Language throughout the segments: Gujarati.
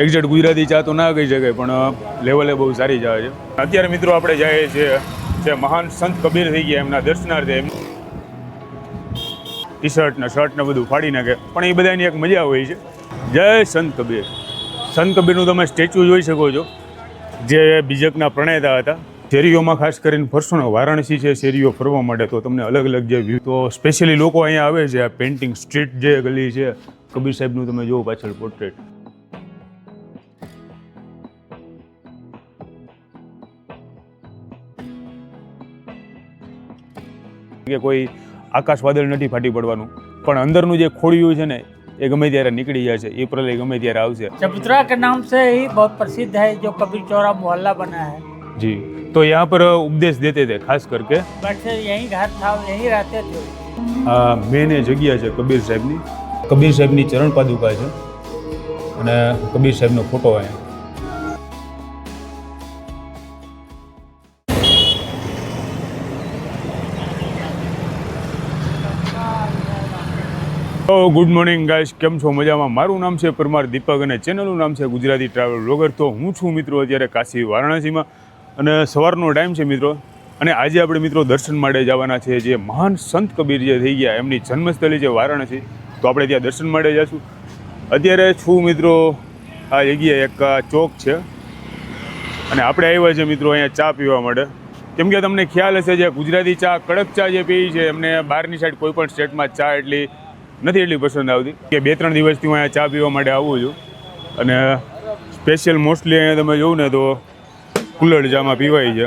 એક્ઝેક્ટ ગુજરાતી ચા તો ના કહી શકાય પણ લેવલે બહુ સારી ચા છે. અત્યારે મિત્રો આપણે જઈએ છીએ જે મહાન સંત કબીર થઈ ગયા એમના દર્શનાર્થે. ટી શર્ટ ને શર્ટ ને બધું ફાડી નાખે પણ એ બધાની એક મજા હોય છે. જય સંત કબીર. સંત કબીરનું તમે સ્ટેચ્યુ જોઈ શકો છો જે બીજકના પ્રણેતા હતા. શેરીઓમાં ખાસ કરીને ફરશો ને, વારાણસી છે શેરીઓ ફરવા માટે, તો તમને અલગ અલગ જે વ્યૂ, તો સ્પેશિયલી લોકો અહીંયા આવે છે. આ પેઇન્ટિંગ સ્ટ્રીટ જે ગલી છે કબીર સાહેબનું તમે જુઓ પાછળ પોર્ટ્રેટ. કે કોઈ આકાશ વાદળ નથી ફાટી પડવાનું, પણ અંદરનું જે ખોડિયું છે ને એ ગમે ત્યારે નીકળી જાય છે. એ પ્રલય ગમે ત્યારે આવશે. चबूतरा के नाम से ही बहुत प्रसिद्ध है, जो कबीर चौरा मोहल्ला बना है जी. तो यहाँ पर उपदेश देते थे खास करके. बैठे यहीं घर था, यहीं रहते थे. આ મેન એ જગ્યા છે કબીર સાહેબની. કબીર સાહેબની ચરણ પાદુકા છે અને કબીર સાહેબનો ફોટો અહીંયા. તો ગુડ મોર્નિંગ ગાઈસ, કેમ છો? મજામાં? મારું નામ છે પરમાર દીપક અને ચેનલનું નામ છે ગુજરાતી ટ્રાવેલ વ્લોગર. તો હું છું મિત્રો અત્યારે કાશી વારાણસીમાં અને સવારનો ટાઈમ છે મિત્રો. અને આજે આપણે મિત્રો દર્શન માટે જવાના છે જે મહાન સંત કબીર જે થઈ ગયા એમની જન્મસ્થળી છે વારાણસી. તો આપણે ત્યાં દર્શન માટે જઈશું. અત્યારે છું મિત્રો આ જગ્યાએ એક ચોક છે અને આપણે આવ્યા છે મિત્રો અહીંયા ચા પીવા માટે. કેમ કે તમને ખ્યાલ હશે જે ગુજરાતી ચા, કડક ચા જે પી છે એમને બહારની સાઈડ કોઈ પણ સ્ટેટમાં ચા નથી એટલી પસંદ આવતી. કે 2-3 દિવસથી હું અહીંયા ચા પીવા માટે આવું છું અને સ્પેશિયલ મોસ્ટલી અહીંયા તમે જોઉં ને તો કુલ્લડ ચામાં પીવાય છે.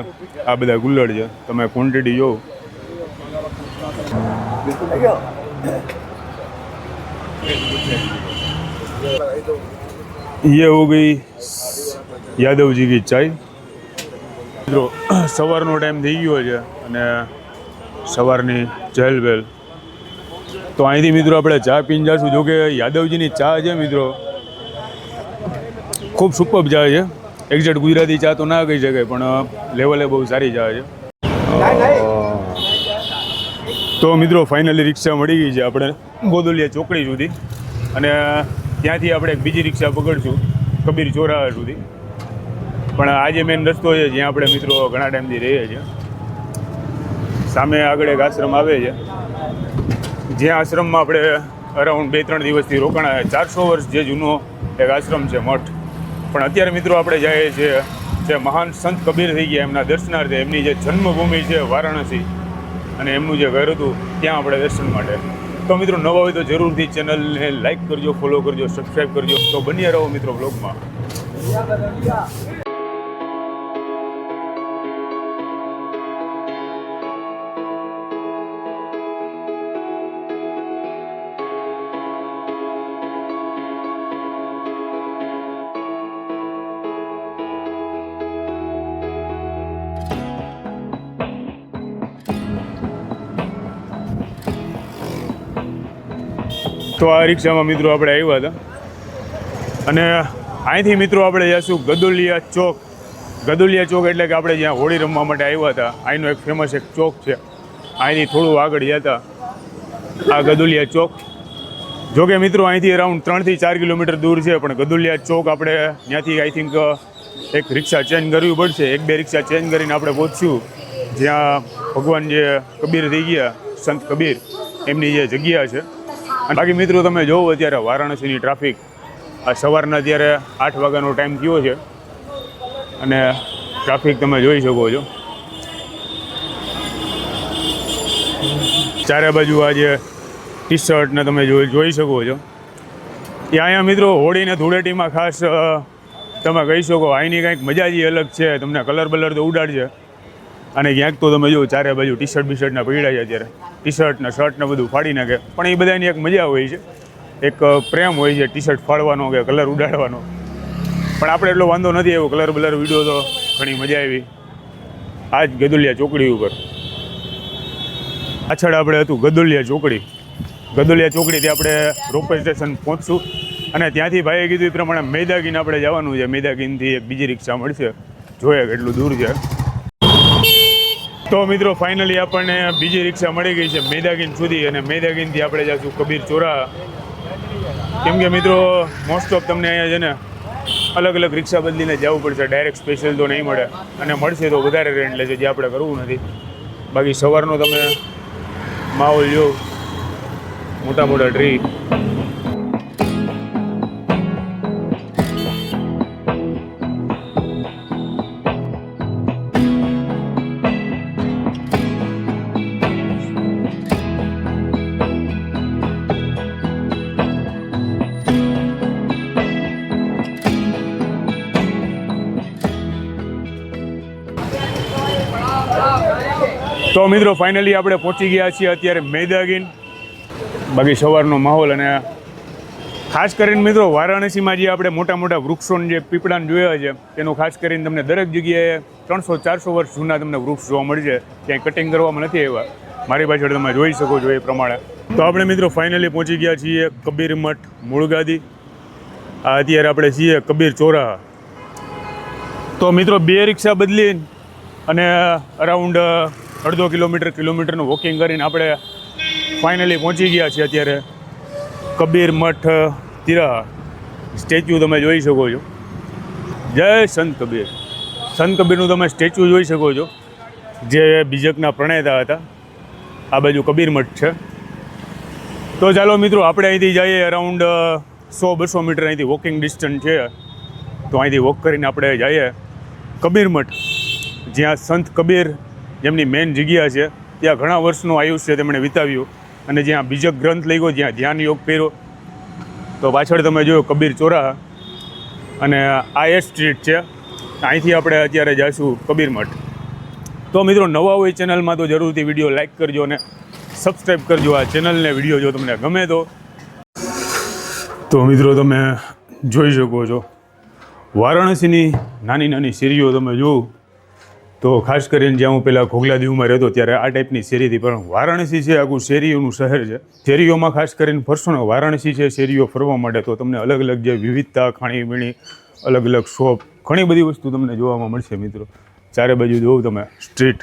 આ બધા કુલ્લડ છે, તમે ક્વોન્ટિટી જોવો. ये हो गई યાદવજી કી ચાય. મિત્રો સવારનો ટાઈમ થઈ ગયો છે અને સવારની ચહેલપહેલ. તો અહીંથી મિત્રો આપણે ચા પીને જઈશું. જો કે યાદવજીની ચા છે મિત્રો ખૂબ સુપર ચા છે. એક્ઝેક્ટ ગુજરાતી ચા તો ના કહી શકાય પણ લેવલે બહુ સારી ચા છે. તો મિત્રો ફાઇનલી રિક્ષા મળી ગઈ છે આપણે ગોદલિયા ચોકડી સુધી અને ત્યાંથી આપણે એક બીજી રિક્ષા પકડશું કબીર ચોરાહા સુધી. પણ આજે મેન રસ્તો છે જ્યાં આપણે મિત્રો ઘણા ટાઈમથી રહીએ છીએ. સામે આગળ એક આશ્રમ આવે છે જ્યાં આશ્રમમાં આપણે અરાઉન્ડ 2-3 દિવસથી રોકાણા. 400 વર્ષ જે જૂનો એક આશ્રમ છે, મઠ. પણ અત્યારે મિત્રો આપણે જઈએ છીએ જે મહાન સંત કબીર થઈ ગયા એમના દર્શનાર્થે. એમની જે જન્મભૂમિ છે વારાણસી અને એમનું જે ઘર હતું ત્યાં આપણે દર્શન માટે. તો મિત્રો નવા હોય તો જરૂરથી ચેનલને લાઈક કરજો, ફોલો કરજો, સબસ્ક્રાઈબ કરજો. તો બન્યા રહો મિત્રો બ્લોગમાં. તો આ રિક્ષામાં મિત્રો આપણે આવ્યા હતા અને અહીંથી મિત્રો આપણે જઈશું ગદોલિયા ચોક. ગદોલિયા ચોક એટલે કે આપણે જ્યાં હોળી રમવા માટે આવ્યા હતા અહીંનો એક ફેમસ એક ચોક છે. અહીંથી થોડું આગળ ગયા હતા આ ગદોલિયા ચોક. જોકે મિત્રો અહીંથી અરાઉન્ડ 3 થી 4 કિલોમીટર દૂર છે પણ ગદોલિયા ચોક આપણે ત્યાંથી આઈ થિંક એક રિક્ષા ચેન્જ કરવી પડશે. 1-2 રિક્ષા ચેન્જ કરીને આપણે પહોંચશું જ્યાં ભગવાન જે કબીર થઈ ગયા, સંત કબીર, એમની જે જગ્યા છે. બાકી મિત્રો તમે જોવો અત્યારે વારાણસીની ટ્રાફિક. આ સવારના અત્યારે 8 વાગ્યાનો ટાઈમ થયો છે અને ટ્રાફિક તમે જોઈ શકો છો. ચારે બાજુ આ જે ટી શર્ટ ને તમે જોઈ શકો છો. અહીંયા મિત્રો હોળીને ધૂળેટીમાં ખાસ તમે કહી શકો અહીંની કંઈક મજા જ અલગ છે. તમને કલર બલર તો ઉડાડશે અને ક્યાંક તો તમે જુઓ ચારે બાજુ ટી શર્ટ બીશર્ટના પીડા છે અત્યારે. ટી શર્ટ ને શર્ટ ને બધું ફાડી નાખે પણ એ બધાની એક મજા હોય છે, એક પ્રેમ હોય છે ટી શર્ટ ફાડવાનો કે કલર ઉડાડવાનો. પણ આપણે એટલો વાંધો નથી આવ્યો. કલર બલર વિડીયો તો ઘણી મજા આવી. આ જ ગદોલિયા ચોકડી ઉપર પાછળ આપણે હતું ગદોલિયા ચોકડી. ગદોલિયા ચોકડીથી આપણે રોપવે સ્ટેશન પહોંચશું અને ત્યાંથી ભાઈએ કીધું એ પ્રમાણે મેદાગીન આપણે જવાનું છે. મેદાગીનથી એક બીજી રિક્ષા મળશે, જોઈએ કેટલું દૂર છે. તો મિત્રો ફાઇનલી આપણને બીજી રિક્ષા મળી ગઈ છે મેદાગીન સુધી અને મેદાગીનથી આપણે જઈશું કબીર ચોરાહા. કેમ કે મિત્રો મોસ્ટ ઓફ તમને અહીંયા છે ને અલગ અલગ રિક્ષા બદલીને જવું પડશે, ડાયરેક્ટ સ્પેશિયલ તો નહીં મળે, અને મળશે તો વધારે રેન્ટ લેશે, જે આપણે કરવું નથી. બાકી સવારનો તમે માહોલ જો, મોટા મોટા ટ્રી. તો મિત્રો ફાઇનલી આપણે પહોંચી ગયા છીએ અત્યારે મેદાગીન. બાકી સવારનો માહોલ, અને ખાસ કરીને મિત્રો વારાણસીમાં જે આપણે મોટા મોટા વૃક્ષોને જે પીપળાને જોયા છે તેનું ખાસ કરીને તમને દરેક જગ્યાએ 300-400 વર્ષ જૂના તમને વૃક્ષ જોવા મળશે. ક્યાંય કટિંગ કરવામાં નથી આવ્યા, મારી પાછળ તમે જોઈ શકો છો એ પ્રમાણે. તો આપણે મિત્રો ફાઇનલી પહોંચી ગયા છીએ કબીર મઠ મૂળગાદી. આ અત્યારે આપણે છીએ કબીર ચોરાહા. તો મિત્રો 2 રિક્ષા બદલી અને અરાઉન્ડ 1.5 કિલોમીટરનું વોકિંગ કરીને આપણે ફાઇનલી પહોંચી ગયા છીએ અત્યારે કબીર મઠ તિરાહા. સ્ટેચ્યુ તમે જોઈ શકો છો. જય સંત કબીર. સંત કબીરનું તમે સ્ટેચ્યુ જોઈ શકો છો, જે બીજકના પ્રણેતા હતા. આ બાજુ કબીર મઠ છે. તો ચાલો મિત્રો આપણે અહીંથી જઈએ, અરાઉન્ડ 100-200 મીટર અહીંથી વોકિંગ ડિસ્ટન્સ છે. તો અહીંથી વોક કરીને આપણે જઈએ કબીર મઠ, જ્યાં સંત કબીર જેમની મેઇન જગ્યા છે, ત્યાં ઘણા વર્ષનું આયુષ્ય તેમણે વિતાવ્યું, અને જ્યાં બીજક ગ્રંથ લખ્યો, જ્યાં ધ્યાન યોગ કર્યો. તો પાછળ તમે જોયો કબીર ચોરાહા, અને આ એ સ્ટ્રીટ છે. અહીંથી આપણે અત્યારે જઈશું કબીર મઠ. તો મિત્રો નવા હોય ચેનલમાં તો જરૂરથી વિડીયો લાઇક કરજો અને સબસ્ક્રાઈબ કરજો આ ચેનલને. વિડીયો જો તમને ગમે તો મિત્રો તમે જોઈ શકો છો વારાણસીની નાની નાની શેરીઓ તમે જોવો તો ખાસ કરીને જ્યાં હું પહેલાં ઘોઘલાદીવમાં રહેતો ત્યારે આ ટાઈપની શેરી હતી. પણ વારાણસી છે આખું શેરીઓનું શહેર છે. શેરીઓમાં ખાસ કરીને ફરશો ને, વારાણસી છે શેરીઓ ફરવા માટે, તો તમને અલગ અલગ જે વિવિધતા, ખાણીપીણી, અલગ અલગ શોપ, ઘણી બધી વસ્તુ તમને જોવામાં મળશે મિત્રો. ચારે બાજુ જોવું તમે સ્ટ્રીટ,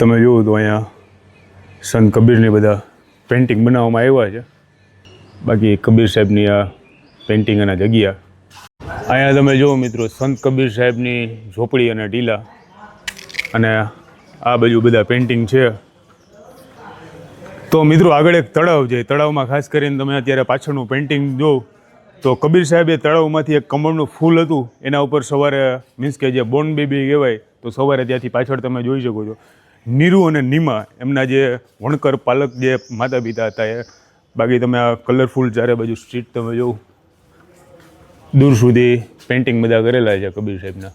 તમે જોવો તો અહીંયા સંત કબીરની બધા પેઇન્ટિંગ બનાવવામાં આવ્યા છે. બાકી કબીર સાહેબની આ પેઇન્ટિંગ અને જગ્યા. અહીંયા તમે જુઓ મિત્રો સંત કબીર સાહેબની ઝોપડી અને ટીલા, અને આ બાજુ બધા પેઇન્ટિંગ છે. તો મિત્રો આગળ એક તળાવ છે. તળાવમાં ખાસ કરીને તમે અત્યારે પાછળનું પેઇન્ટિંગ જો તો કબીર સાહેબે તળાવમાંથી એક કમળનું ફૂલ હતું, એના ઉપર સવારે મીન્સ કે જે બોર્ન બેબી કહેવાય, તો સવારે ત્યાંથી પાછળ તમે જોઈ શકો છો નીરુ અને નીમા એમના જે વણકર પાલક જે માતા પિતા હતા એ. બાકી તમે આ કલરફુલ ચારે બાજુ સ્ટ્રીટ તમે જોવો, દૂર સુધી પેઇન્ટિંગ બધા કરેલા છે કબીર સાહેબના.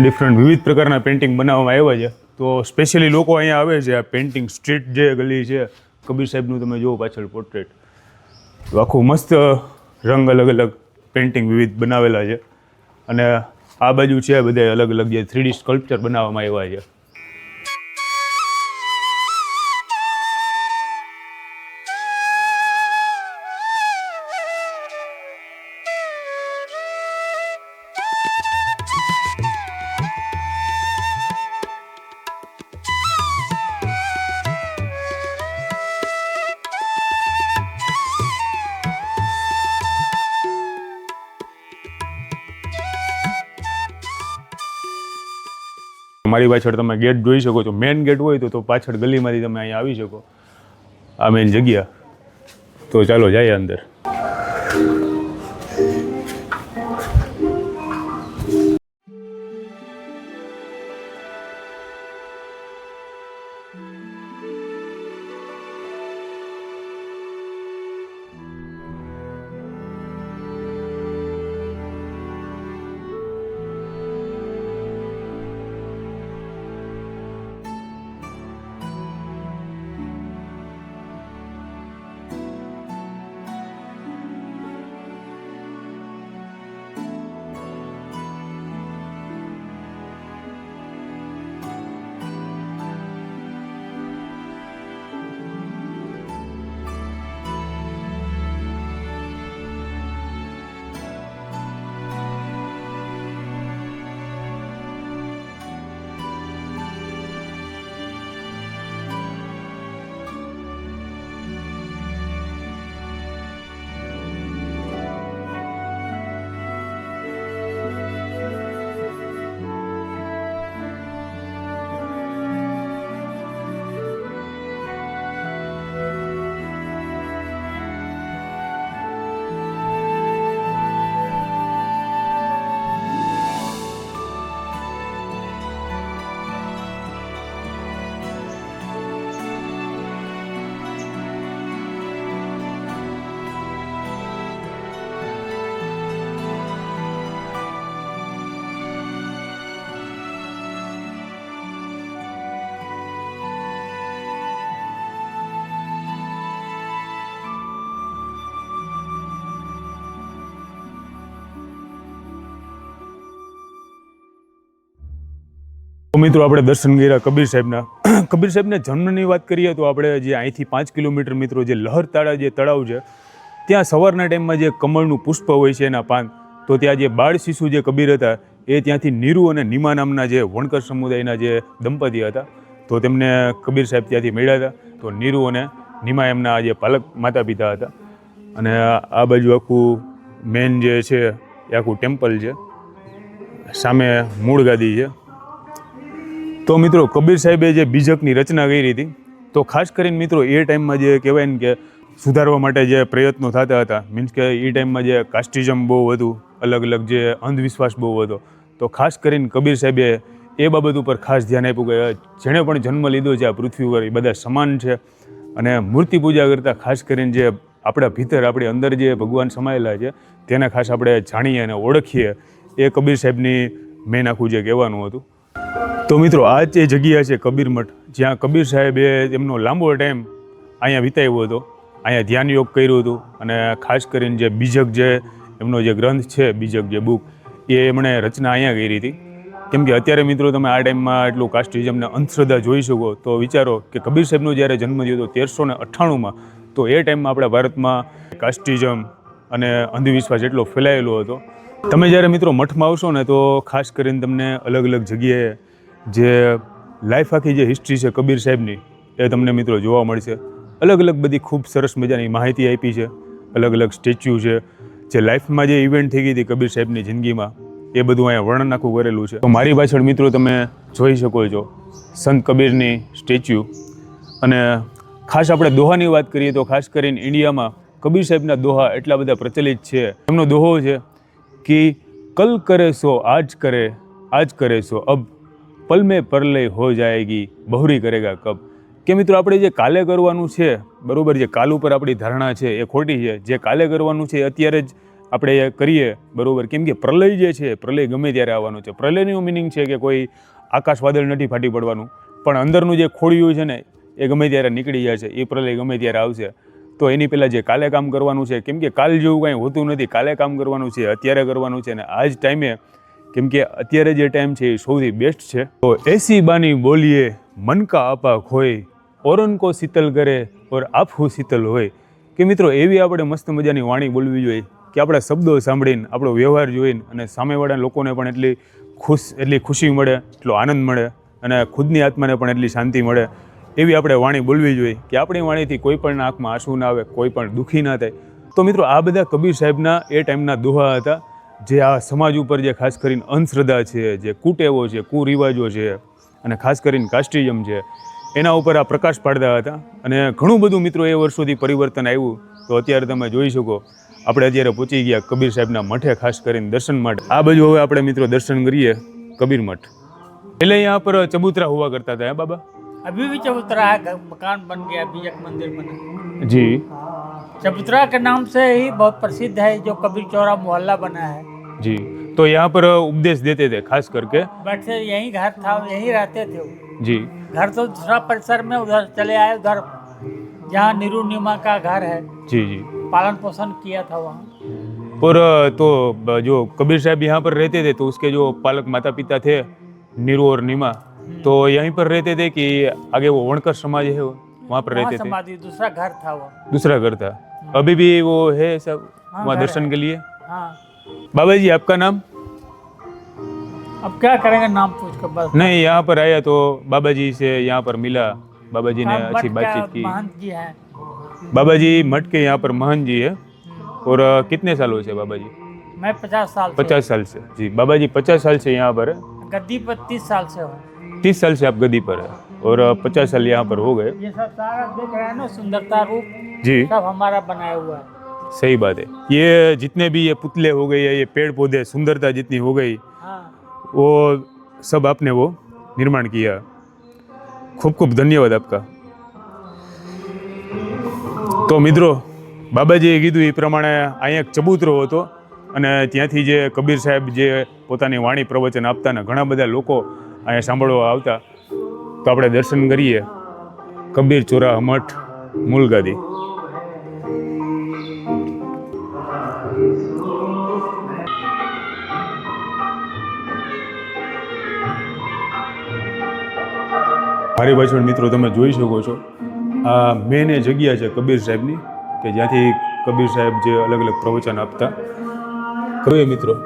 ડિફરન્ટ વિવિધ પ્રકારના પેઇન્ટિંગ બનાવવામાં આવ્યા છે. તો સ્પેશિયલી લોકો અહીંયા આવે છે. આ પેઇન્ટિંગ સ્ટ્રીટ જે ગલી છે કબીર સાહેબનું તમે જુઓ પાછળ પોર્ટ્રેટ, તો આખું મસ્ત રંગ અલગ અલગ પેઇન્ટિંગ વિવિધ બનાવેલા છે. અને આ બાજુ છે બધા અલગ અલગ જે 3D સ્કલ્પચર બનાવવામાં આવ્યા છે. મારી પાછળ તમે ગેટ જોઈ શકો છો. મેઇન ગેટ હોય તો પાછળ ગલીમાંથી તમે અહીંયા આવી શકો. આ મેઇન જગ્યા. તો ચાલો જઈએ અંદર. તો મિત્રો આપણે દર્શન કર્યા કબીર સાહેબના જન્મની વાત કરીએ તો આપણે જે અહીંથી 5 કિલોમીટર મિત્રો જે લહરતાળા જે તળાવ છે ત્યાં સવારના ટાઈમમાં જે કમળનું પુષ્પ હોય છે એના પાન, તો ત્યાં જે બાળ શિશુ જે કબીર હતા એ ત્યાંથી નીરુ અને નીમા નામના જે વણકર સમુદાયના જે દંપતી હતા તો તેમને કબીર સાહેબ ત્યાંથી મળ્યા હતા. તો નીરુ અને નીમા એમના જે પાલક માતા પિતા હતા. અને આ બાજુ આખું મેન જે છે એ આખું ટેમ્પલ છે, સામે મૂળ ગાદી છે. તો મિત્રો કબીર સાહેબે જે બીજકની રચના કરી હતી તો ખાસ કરીને મિત્રો એ ટાઈમમાં જે કહેવાય ને કે સુધારવા માટે જે પ્રયત્નો થતા હતા, મીન્સ કે એ ટાઈમમાં જે કાસ્ટિઝમ બહુ હતું, અલગ અલગ જે અંધવિશ્વાસ બહુ હતો, તો ખાસ કરીને કબીર સાહેબે એ બાબત ઉપર ખાસ ધ્યાન આપ્યું કે જેણે પણ જન્મ લીધો છે આ પૃથ્વી ઉપર એ બધા સમાન છે. અને મૂર્તિ પૂજા કરતાં ખાસ કરીને જે આપણા ભીતર આપણી અંદર જે ભગવાન સમાયેલા છે તેને ખાસ આપણે જાણીએ અને ઓળખીએ, એ કબીર સાહેબની મેન આખું જે કહેવાનું હતું. તો મિત્રો આ જ એ જગ્યા છે કબીર મઠ, જ્યાં કબીર સાહેબે એમનો લાંબો ટાઈમ અહીંયા વિતાવ્યો હતો, અહીંયા ધ્યાન યોગ કર્યું હતું. અને ખાસ કરીને જે બીજક જે એમનો જે ગ્રંથ છે, બીજક જે બુક, એ એમણે રચના અહીંયા કરી હતી. કેમ કે અત્યારે મિત્રો તમે આ ટાઈમમાં એટલું કાસ્ટિઝમને અંધશ્રદ્ધા જોઈ શકો તો વિચારો કે કબીર સાહેબનો જ્યારે જન્મ થયો હતો 1398માં, તો એ ટાઈમમાં આપણા ભારતમાં કાસ્ટિઝમ અને અંધવિશ્વાસ એટલો ફેલાયેલો હતો. તમે જ્યારે મિત્રો મઠમાં આવશો ને તો ખાસ કરીને તમને અલગ અલગ જગ્યાએ જે લાઈફ આખી જે હિસ્ટ્રી છે કબીર સાહેબની એ તમને મિત્રો જોવા મળશે. અલગ અલગ બધી ખૂબ સરસ મજાની માહિતી આપી છે, અલગ અલગ સ્ટેચ્યુ છે, જે લાઈફમાં જે ઇવેન્ટ થઈ ગઈ હતી કબીર સાહેબની જિંદગીમાં એ બધું અહીંયા વર્ણન આખું કરેલું છે. તો મારી પાછળ મિત્રો તમે જોઈ શકો છો સંત કબીરની સ્ટેચ્યુ. અને ખાસ આપણે દોહાની વાત કરીએ તો ખાસ કરીને ઇન્ડિયામાં કબીર સાહેબના દોહા એટલા બધા પ્રચલિત છે. એમનો દોહો છે કે કલ કરે સો આજ કરે સો અબ, પલ મેં પરલય હો જાએગી બહુરી કરેગા કબ. કે મિત્રો આપણે જે કાલે કરવાનું છે બરાબર, જે કાલ ઉપર આપણી ધારણા છે એ ખોટી છે. જે કાલે કરવાનું છે અત્યારે જ આપણે એ કરીએ બરાબર. કેમ કે પ્રલય જે છે, પ્રલય ગમે ત્યારે આવવાનું છે. પ્રલયનું મિનિંગ છે કે કોઈ આકાશ વાદળ નથી ફાટી પડવાનું, પણ અંદરનું જે ખોડિયું છે ને એ ગમે ત્યારે નીકળી જાય છે, એ પ્રલય ગમે ત્યારે આવશે. તો એની પહેલાં જે કાલે કામ કરવાનું છે, કેમ કે કાલ જેવું કાંઈ હોતું નથી, કાલે કામ કરવાનું છે, અત્યારે કરવાનું છે. અને આ જ ટાઈમે, કેમ કે અત્યારે જે ટાઈમ છે એ સૌથી બેસ્ટ છે. તો એસી બાની બોલીએ મન કા આપા ખોય, ઓરન કો શીતલ કરે ઓર આપ હું શીતલ હોય. કે મિત્રો એવી આપણે મસ્ત મજાની વાણી બોલવી જોઈએ કે આપણા શબ્દો સાંભળીને, આપણો વ્યવહાર જોઈને અને સામેવાળા લોકોને પણ એટલી ખુશી મળે, એટલો આનંદ મળે અને ખુદની આત્માને પણ એટલી શાંતિ મળે. એવી આપણે વાણી બોલવી જોઈએ કે આપણી વાણીથી કોઈ પણ આંખમાં આંસુ ના આવે, કોઈ પણ દુઃખી ના થાય. તો મિત્રો આ બધા કબીર સાહેબના એ ટાઈમના દોહા હતા, જે આ સમાજ ઉપર જે ખાસ કરીને અંધશ્રદ્ધા છે, જે કુટેવો છે, કુરિવાજો છે અને ખાસ કરીને કાસ્ટિઝમ છે, એના ઉપર આ પ્રકાશ પાડતા હતા. અને ઘણું બધું મિત્રો એ વર્ષોથી પરિવર્તન આવ્યું. તો અત્યારે તમે જોઈ શકો આપણે અત્યારે પહોંચી ગયા કબીર સાહેબના મઠે, ખાસ કરીને દર્શન માટે. આ બાજુ હવે આપણે મિત્રો દર્શન કરીએ કબીર મઠ. पहले यहाँ पर चबूतरा हुआ करता था बाबा? अभी भी चबूतरा है, मकान बन गया, बीजक मंदिर बना। जी। चबूतरा के नाम से ही बहुत प्रसिद्ध है, जो कबीर चौरा मोहल्ला बना है। जी, तो यहाँ पर उपदेश देते थे खास करके? बैठे, यही घर था, यही रहते थे वो। जी। घर तो दूसरा परिसर में उधर चले आए, उधर जहाँ नीरू नीमा का घर है। जी जी। पालन पोषण किया था वहाँ। और तो जो कबीर साहब यहाँ पर रहते थे तो उसके जो पालक माता पिता थे नीरू और नीमा, तो यहीं पर रहते थे कि आगे वो वणकर समाज है वहाँ पर रहते थे? समाधि दूसरा घर था वो। दूसरा घर था। अभी भी वो है सब वहाँ दर्शन के लिए? हाँ। बाबा जी आपका नाम? अब क्या करेंगे नाम पूछ कर बस। नहीं, यहाँ पर आया तो बाबा जी से यहाँ पर मिला, बाबा जी ने अच्छी बातचीत की। महंत जी हैं। बाबा जी मठ के यहाँ पर महंत जी है। और कितने सालों से बाबा जी? मैं 50 साल। 50 साल से। जी, बाबा जी 50 साल से यहाँ पर है। गद्दी पर 30 साल से हूँ। 30 साल से आप गद्दी पर है और 50 साल यहाँ पर हो गए। ये सब सारा देख रहे हैं ना, सुंदरता रूप जी सब हमारा बनाया हुआ है। सही बात है। ये जितने भी ये पुतले हो गए, ये पेड़ पौधे, सुंदरता जितनी हो गई, हाँ। वो सब आपने वो निर्माण किया। खूब खूब धन्यवाद आपका। तो मित्रों, बाबाजीए कीधुं ए प्रमाणे अहींया एक चबूतरो हतो અને ત્યાંથી જે કબીર સાહેબ જે પોતાની વાણી પ્રવચન આપતા ને ઘણા બધા લોકો અહીંયા સાંભળવા આવતા, તો આપણે દર્શન કરીએ કબીર ચોરા મઠ મૂલગાદી. મારી પાછળ મિત્રો તમે જોઈ શકો છો આ મેન એ જગ્યા છે કબીર સાહેબની કે જ્યાંથી કબીર સાહેબ જે અલગ અલગ પ્રવચન આપતા કહીએ મિત્રો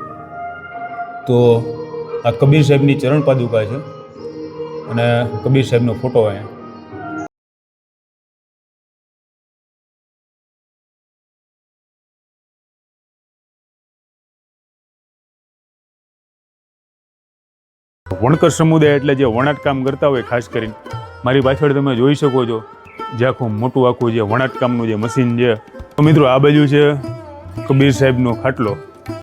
તો આ કબીર સાહેબની ચરણ પાદુકા છે અને કબીર સાહેબનો ફોટો અહીંયા વણકર સમુદાય એટલે જે વણાટ કામ કરતા હોય ખાસ કરીને મારી પાછળ તમે જોઈ શકો છો જે આખું જે વણાટ કામનું જે મશીન છે તો મિત્રો આ બાજુ છે કબીર સાહેબનો ખાટલો